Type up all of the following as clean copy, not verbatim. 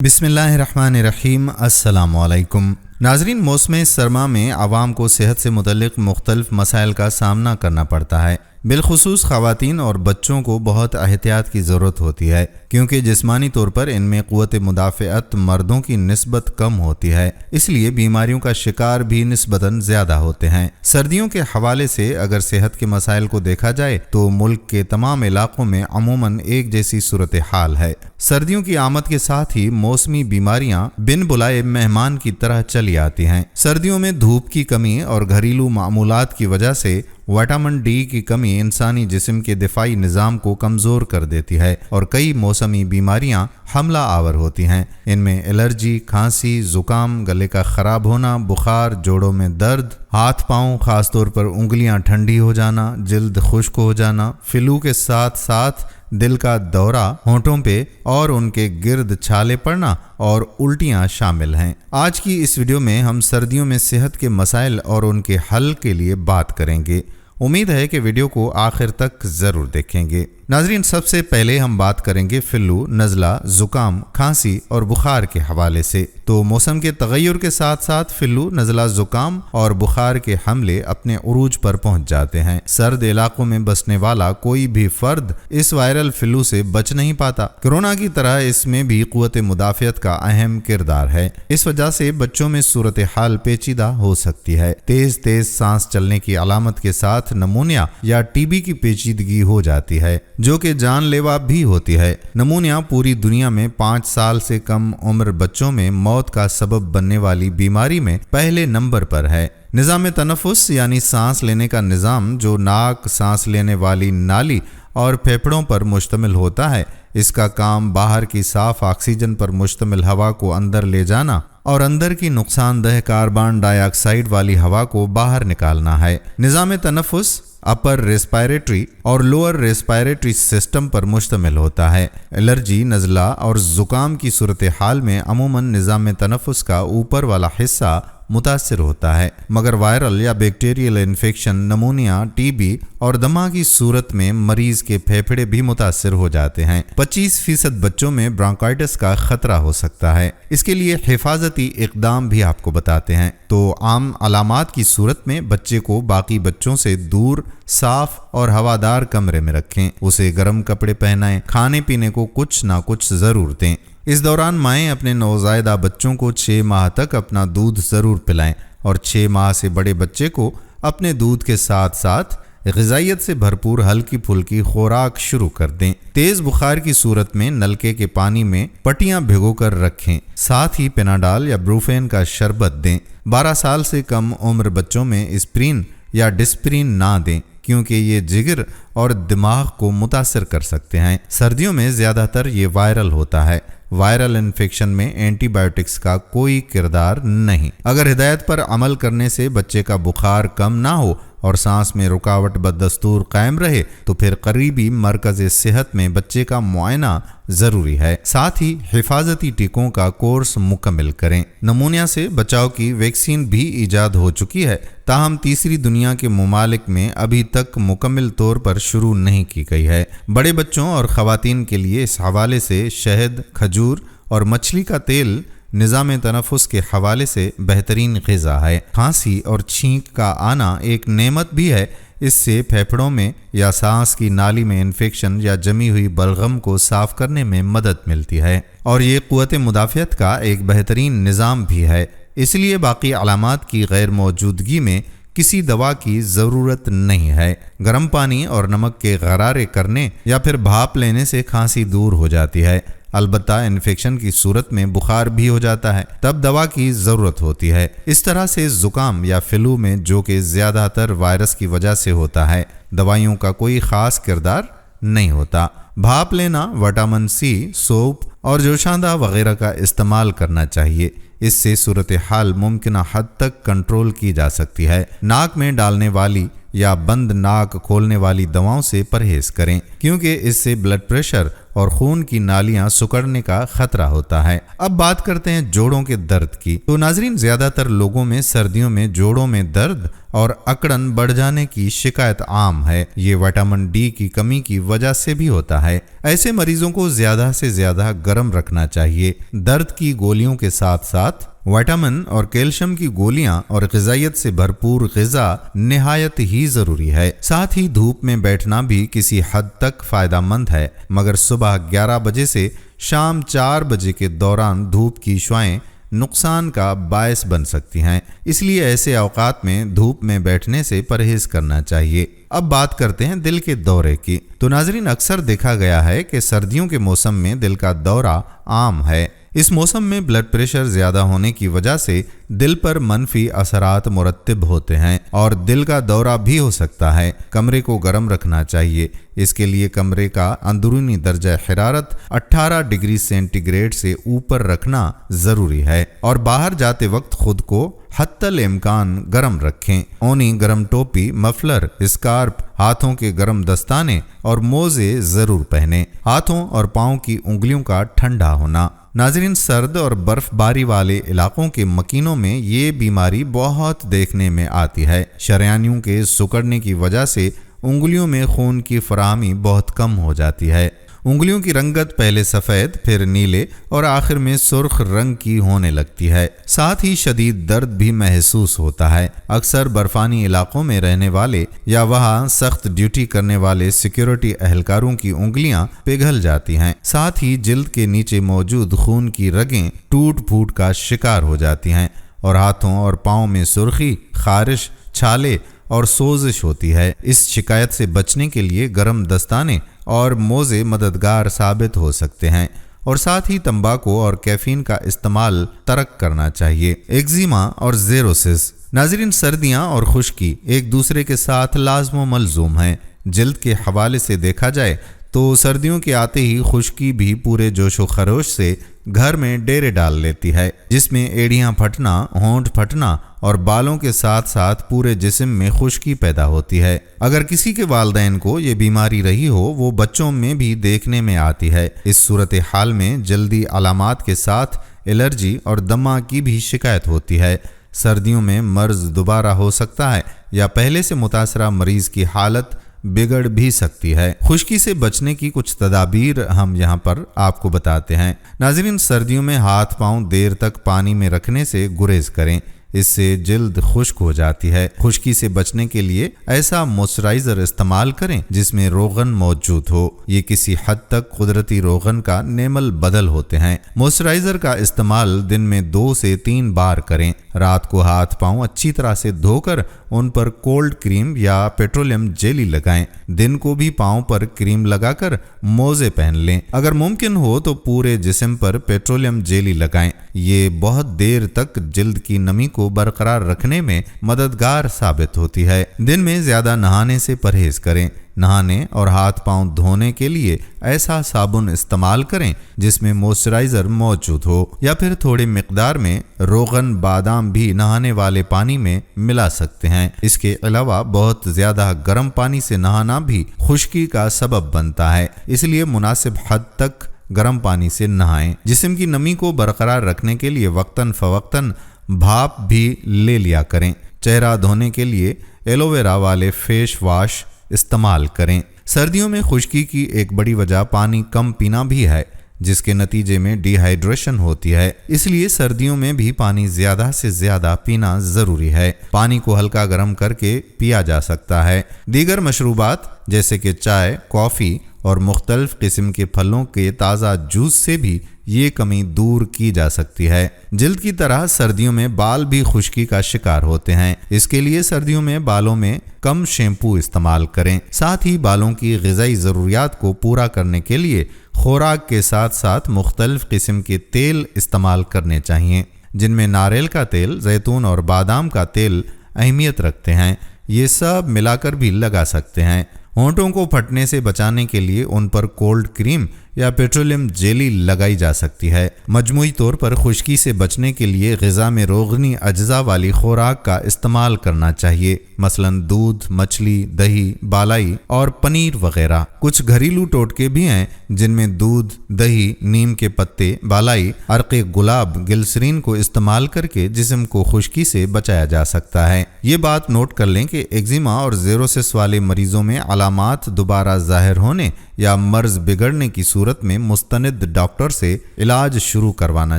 बिस्मिल्लाहिर्रहमानिर्रहीम। अस्सलाम वालेकुम नाजरीन, मौसम सरमा में आवाम को सेहत से मुतल्लिक़ मुख्तलिफ मसाइल का सामना करना पड़ता है। बिलखुसूस ख़वातीन और बच्चों को बहुत एहतियात की ज़रूरत होती है, क्योंकि जिस्मानी तौर पर इनमें क़ुव्वत मुदाफ़अत मर्दों की निस्बत कम होती है, इसलिए बीमारियों का शिकार भी निस्बतन ज़्यादा होते हैं। सर्दियों के हवाले से अगर सेहत के मसाइल को देखा जाए तो मुल्क के तमाम इलाक़ों में अमूमन एक जैसी सूरत हाल है। सर्दियों की आमद के साथ ही मौसमी बीमारियां बिन बुलाए मेहमान की तरह चली आती हैं। सर्दियों में धूप की कमी और घरेलू मामूलात की वजह से विटामिन डी की कमी इंसानी जिस्म के दिफाई निज़ाम को कमज़ोर कर देती है और कई मौसमी बीमारियां हमला आवर होती हैं। इनमें एलर्जी, खांसी, ज़ुकाम, गले का ख़राब होना, बुखार, जोड़ों में दर्द, हाथ पाँव खास तौर पर उंगलियां ठंडी हो जाना, जिल्द खुश्क हो जाना, फ्लू के साथ साथ दिल का दौरा, होंठों पे और उनके गिर्द छाले पड़ना और उल्टियां शामिल हैं। आज की इस वीडियो में हम सर्दियों में सेहत के मसाइल और उनके हल के लिए बात करेंगे। उम्मीद है कि वीडियो को आखिर तक ज़रूर देखेंगे। नाजरीन, सबसे पहले हम बात करेंगे फ्लू, नज़ला, ज़ुकाम, खांसी और बुखार के हवाले से। तो मौसम के तगय्युर के साथ साथ फ्लू, नज़ला, ज़ुकाम और बुखार के हमले अपने उरूज पर पहुंच जाते हैं। सर्द इलाकों में बसने वाला कोई भी फर्द इस वायरल फ्लू से बच नहीं पाता। कोरोना की तरह इसमें भी क़ुव्वत मुदाफ़अत का अहम किरदार है। इस वजह से बच्चों में सूरत हाल पेचीदा हो सकती है। तेज तेज सांस चलने की अलामत के साथ नमूनिया या टीबी की पेचीदगी हो जाती है, जो कि जानलेवा भी होती है। नमूनिया पूरी दुनिया में 5 साल से कम उम्र बच्चों में मौत का सबब बनने वाली बीमारी में पहले नंबर पर है। निज़ाम तनफ़ुस यानी सांस लेने का निज़ाम, जो नाक, सांस लेने वाली नाली और फेफड़ों पर मुश्तमिल होता है, इसका काम बाहर की साफ ऑक्सीजन पर मुश्तमिल हवा को अंदर ले जाना और अंदर की नुकसानदेह कार्बन डाइऑक्साइड वाली हवा को बाहर निकालना है। निज़ाम तनफ़ुस अपर रेस्पिरेटरी और लोअर रेस्पिरेटरी सिस्टम पर मुश्तमिल होता है। एलर्जी, नज़ला और ज़ुकाम की सूरत हाल में अमूमन निज़ाम तनफ़ुस का ऊपर वाला हिस्सा मुतासिर होता है, मगर वायरल या बैक्टीरियल इन्फेक्शन, नमूनिया, टीबी और दमा की सूरत में मरीज के फेफड़े भी मुतासिर हो जाते हैं। 25% बच्चों में ब्रोंकाइटिस का खतरा हो सकता है। इसके लिए हिफाजती इक़दाम भी आपको बताते हैं। तो आम अलामात की सूरत में बच्चे को बाकी बच्चों से दूर, साफ और हवादार कमरे में रखें, उसे गर्म कपड़े पहनाएं, खाने पीने को कुछ ना कुछ ज़रूर दें। इस दौरान माएँ अपने नौज़ायदा बच्चों को 6 माह तक अपना दूध ज़रूर पिलाएं और 6 माह से बड़े बच्चे को अपने दूध के साथ साथ ग़िज़ाइयत से भरपूर हल्की फुल्की खुराक शुरू कर दें। तेज़ बुखार की सूरत में नलके के पानी में पट्टियाँ भिगोकर रखें, साथ ही पेनाडाल या ब्रूफेन का शरबत दें। 12 साल से कम उम्र बच्चों में एस्प्रिन या डिस्प्रिन ना दें, क्योंकि ये जिगर और दिमाग को मुतासिर कर सकते हैं। सर्दियों में ज़्यादातर ये वायरल होता है। वायरल इन्फेक्शन में एंटीबायोटिक्स का कोई किरदार नहीं। अगर हिदायत पर अमल करने से बच्चे का बुखार कम ना हो और सांस में रुकावट बदस्तूर कायम रहे तो फिर करीबी मरकज़ सेहत में बच्चे का मुआयना ज़रूरी है। साथ ही हिफाजती टीकों का कोर्स मुकम्मल करें। नमूनिया से बचाव की वैक्सीन भी ईजाद हो चुकी है, ताहम तीसरी दुनिया के ममालिक में अभी तक मुकम्मल तौर पर शुरू नहीं की गई है। बड़े बच्चों और ख़वातीन के लिए इस हवाले से शहद, खजूर और मछली का तेल निज़ाम तनफ़ुस के हवाले से बेहतरीन ग़िज़ा है। खांसी और छींक का आना एक नेमत भी है। इससे फेफड़ों में या सांस की नाली में इन्फेक्शन या जमी हुई बलगम को साफ करने में मदद मिलती है और ये क़ुव्वत मुदाफ़अत का एक बेहतरीन निज़ाम भी है। इसलिए बाकी अलामात की गैर मौजूदगी में किसी दवा की ज़रूरत नहीं है। गर्म पानी और नमक के गरारे करने या फिर भाप लेने से खांसी दूर हो जाती है। अलबत्ता इन्फेक्शन की सूरत में बुखार भी हो जाता है, तब दवा की ज़रूरत होती है। इस तरह से ज़ुकाम या फ्लू में, जो कि ज़्यादातर वायरस की वजह से होता है, दवाइयों का कोई ख़ास किरदार नहीं होता। भाप लेना, विटामिन सी, सोप और जोशांदा वगैरह का इस्तेमाल करना चाहिए। इससे सूरत हाल मुमकिन हद तक कंट्रोल की जा सकती है। नाक में डालने वाली या बंद नाक खोलने वाली दवाओं से परहेज़ करें, क्योंकि इससे ब्लड प्रेशर اور خون کی نالیاں سکڑنے کا خطرہ ہوتا ہے۔ اب بات کرتے ہیں جوڑوں کے درد کی۔ تو ناظرین، زیادہ تر لوگوں میں سردیوں میں جوڑوں میں درد اور اکڑن بڑھ جانے کی شکایت عام ہے۔ یہ وٹامن ڈی کی کمی کی وجہ سے بھی ہوتا ہے۔ ایسے مریضوں کو زیادہ سے زیادہ گرم رکھنا چاہیے۔ درد کی گولیوں کے ساتھ ساتھ وٹامن اور کیلشیم کی گولیاں اور غذائیت سے بھرپور غذا نہایت ہی ضروری ہے۔ ساتھ ہی دھوپ میں بیٹھنا بھی کسی حد تک فائدہ مند ہے، مگر صبح 11 بجے سے شام 4 بجے کے دوران دھوپ کی شعاعیں نقصان کا باعث بن سکتی ہیں، اس لیے ایسے اوقات میں دھوپ میں بیٹھنے سے پرہیز کرنا چاہیے۔ اب بات کرتے ہیں دل کے دورے کی۔ تو ناظرین، اکثر دیکھا گیا ہے کہ سردیوں کے موسم میں دل کا دورہ عام ہے۔ اس موسم میں بلڈ پریشر زیادہ ہونے کی وجہ سے دل پر منفی اثرات مرتب ہوتے ہیں اور دل کا دورہ بھی ہو سکتا ہے۔ کمرے کو گرم رکھنا چاہیے۔ اس کے لیے کمرے کا اندرونی درجہ حرارت 18 ڈگری سینٹی گریڈ سے اوپر رکھنا ضروری ہے، اور باہر جاتے وقت خود کو حتی الامکان گرم رکھیں۔ اونی، گرم ٹوپی، مفلر، اسکارپ، ہاتھوں کے گرم دستانے اور موزے ضرور پہنیں۔ ہاتھوں اور پاؤں کی انگلیوں کا ٹھنڈا ہونا۔ ناظرین، سرد اور برف باری والے علاقوں کے مکینوں میں یہ بیماری بہت دیکھنے میں آتی ہے۔ شریانیوں کے سکڑنے کی وجہ سے انگلیوں میں خون کی فراہمی بہت کم ہو جاتی ہے۔ انگلیوں کی رنگت پہلے سفید، پھر نیلے اور آخر میں سرخ رنگ کی ہونے لگتی ہے۔ ساتھ ہی شدید درد بھی محسوس ہوتا ہے۔ اکثر برفانی علاقوں میں رہنے والے یا وہاں سخت ڈیوٹی کرنے والے سیکیورٹی اہلکاروں کی انگلیاں پگھل جاتی ہیں۔ ساتھ ہی جلد کے نیچے موجود خون کی رگیں ٹوٹ پھوٹ کا شکار ہو جاتی ہیں اور ہاتھوں اور پاؤں میں سرخی، خارش، چھالے اور سوزش ہوتی ہے۔ اس شکایت سے بچنے کے لیے گرم دستانے اور موزے مددگار ثابت ہو سکتے ہیں، اور ساتھ ہی تمباکو اور کیفین کا استعمال ترک کرنا چاہیے۔ ایگزیما اور زیروسس۔ ناظرین، سردیاں اور خشکی ایک دوسرے کے ساتھ لازم و ملزوم ہیں۔ جلد کے حوالے سے دیکھا جائے تو سردیوں کے آتے ہی خشکی بھی پورے جوش و خروش سے گھر میں ڈیرے ڈال لیتی ہے، جس میں ایڑیاں پھٹنا، ہونٹ پھٹنا اور بالوں کے ساتھ ساتھ پورے جسم میں خشکی پیدا ہوتی ہے۔ اگر کسی کے والدین کو یہ بیماری رہی ہو، وہ بچوں میں بھی دیکھنے میں آتی ہے۔ اس صورتحال میں جلدی علامات کے ساتھ الرجی اور دمہ کی بھی شکایت ہوتی ہے۔ سردیوں میں مرض دوبارہ ہو سکتا ہے یا پہلے سے متاثرہ مریض کی حالت بگڑ بھی سکتی ہے۔ خشکی سے بچنے کی کچھ تدابیر ہم یہاں پر آپ کو بتاتے ہیں۔ ناظرین، سردیوں میں ہاتھ پاؤں دیر تک پانی میں رکھنے سے گریز کریں، اس سے جلد خشک ہو جاتی ہے۔ خشکی سے بچنے کے لیے ایسا موئسچرائزر استعمال کریں جس میں روغن موجود ہو۔ یہ کسی حد تک قدرتی روغن کا نعم البدل ہوتے ہیں۔ موئسچرائزر کا استعمال دن میں 2 سے 3 بار کریں۔ رات کو ہاتھ پاؤں اچھی طرح سے دھو کر ان پر کولڈ کریم یا پیٹرولیم جیلی لگائیں۔ دن کو بھی پاؤں پر کریم لگا کر موزے پہن لیں۔ اگر ممکن ہو تو پورے جسم پر پیٹرولیم جیلی لگائیں۔ یہ بہت دیر تک جلد کی نمی کو برقرار رکھنے میں مددگار ثابت ہوتی ہے۔ دن میں زیادہ نہانے سے پرہیز کریں۔ نہانے اور ہاتھ پاؤں دھونے کے لیے ایسا صابن استعمال کریں جس میں موئسچرائزر موجود ہو، یا پھر تھوڑی مقدار میں روغن بادام بھی نہانے والے پانی میں ملا سکتے ہیں۔ اس کے علاوہ بہت زیادہ گرم پانی سے نہانا بھی خشکی کا سبب بنتا ہے، اس لیے مناسب حد تک گرم پانی سے نہائیں۔ جسم کی نمی کو برقرار رکھنے کے لیے وقتاً فوقتاً بھاپ بھی لے لیا کریں۔ چہرہ دھونے کے لیے ایلو ویرا والے فیس واش استعمال کریں۔ سردیوں میں خشکی کی ایک بڑی وجہ پانی کم پینا بھی ہے، جس کے نتیجے میں ڈی ہائیڈریشن ہوتی ہے۔ اس لیے سردیوں میں بھی پانی زیادہ سے زیادہ پینا ضروری ہے۔ پانی کو ہلکا گرم کر کے پیا جا سکتا ہے۔ دیگر مشروبات جیسے کہ چائے، کافی اور مختلف قسم کے پھلوں کے تازہ جوس سے بھی یہ کمی دور کی جا سکتی ہے۔ جلد کی طرح سردیوں میں بال بھی خشکی کا شکار ہوتے ہیں۔ اس کے لیے سردیوں میں بالوں میں کم شیمپو استعمال کریں۔ ساتھ ہی بالوں کی غذائی ضروریات کو پورا کرنے کے لیے خوراک کے ساتھ ساتھ مختلف قسم کے تیل استعمال کرنے چاہیے، جن میں ناریل کا تیل، زیتون اور بادام کا تیل اہمیت رکھتے ہیں۔ یہ سب ملا کر بھی لگا سکتے ہیں۔ ہونٹوں کو پھٹنے سے بچانے کے لیے ان پر کولڈ کریم या पेट्रोलियम जेली लगाई जा सकती है। मजमूई तौर पर खुश्की से बचने के लिए ग़िज़ा में रोगनी अज्जा वाली खुराक का इस्तेमाल करना चाहिए, मसलन दूध, मछली, दही, बालाई और पनीर वगैरह। कुछ घरेलू टोटके भी हैं जिनमें दूध, दही, नीम के पत्ते, बालाई, अर्क़े गुलाब, गिलसरीन को इस्तेमाल करके जिस्म को खुश्की से बचाया जा सकता है। ये बात नोट कर लें कि एक्जिमा और ज़ेरोसिस वाले मरीजों में अलामात दोबारा ज़ाहिर होने या मर्ज बिगड़ने की सूरत में मुस्तनिद डॉक्टर से इलाज शुरू करवाना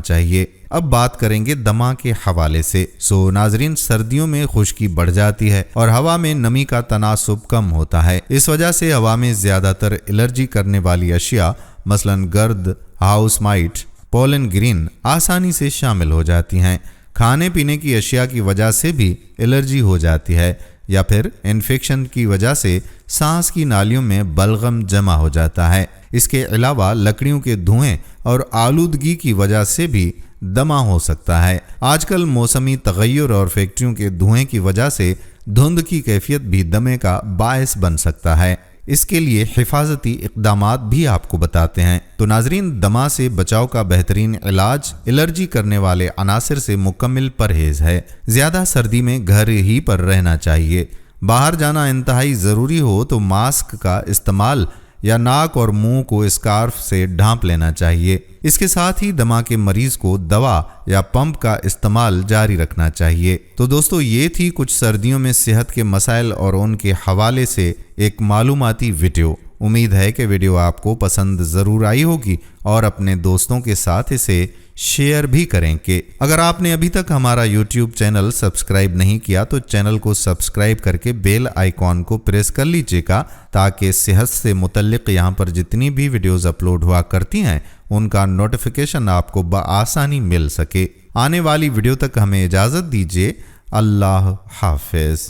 चाहिए। अब बात करेंगे दमा के हवाले से। नाजरीन, सर्दियों में खुश्की बढ़ जाती है और हवा में नमी का तनासुब कम होता है। इस वजह से हवा में ज़्यादातर एलर्जी करने वाली अशिया मसलन गर्द, हाउस माइट, पोलन ग्रीन आसानी से शामिल हो जाती हैं। खाने पीने की अशिया की वजह से भी एलर्जी हो जाती है या फिर इन्फेक्शन की वजह से सांस की नालियों में बलगम जमा हो जाता है। इसके अलावा लकड़ियों के धुएं और आलूदगी की वजह से भी दमा हो सकता है। आजकल मौसमी तगय्युर और फैक्ट्रियों के धुएं की वजह से धुंध की कैफियत भी दमे का बायस बन सकता है। इसके लिए हिफाजती इक़दामात भी आपको बताते हैं। तो नाजरीन, दमा से बचाव का बेहतरीन इलाज एलर्जी करने वाले अनासिर से मुकम्मल परहेज़ है। ज़्यादा सर्दी में घर ही पर रहना चाहिए। बाहर जाना इंतहाई ज़रूरी हो तो मास्क का इस्तेमाल या नाक और मुंह को स्कार्फ से ढांप लेना चाहिए। इसके साथ ही दमा के मरीज को दवा या पंप का इस्तेमाल जारी रखना चाहिए। तो दोस्तों, ये थी कुछ सर्दियों में सेहत के मसाइल और उनके हवाले से एक मालूमाती वीडियो। उम्मीद है कि वीडियो आपको पसंद ज़रूर आई होगी और अपने दोस्तों के साथ इसे शेयर भी करेंगे। अगर आपने अभी तक हमारा YouTube चैनल सब्सक्राइब नहीं किया तो चैनल को सब्सक्राइब करके बेल आइकॉन को प्रेस कर लीजिएगा ताकि सेहत से मुतल्लिक यहाँ पर जितनी भी वीडियोस अपलोड हुआ करती हैं उनका नोटिफिकेशन आपको बआसानी मिल सके। आने वाली वीडियो तक हमें इजाज़त दीजिए। अल्लाह हाफ़िज़।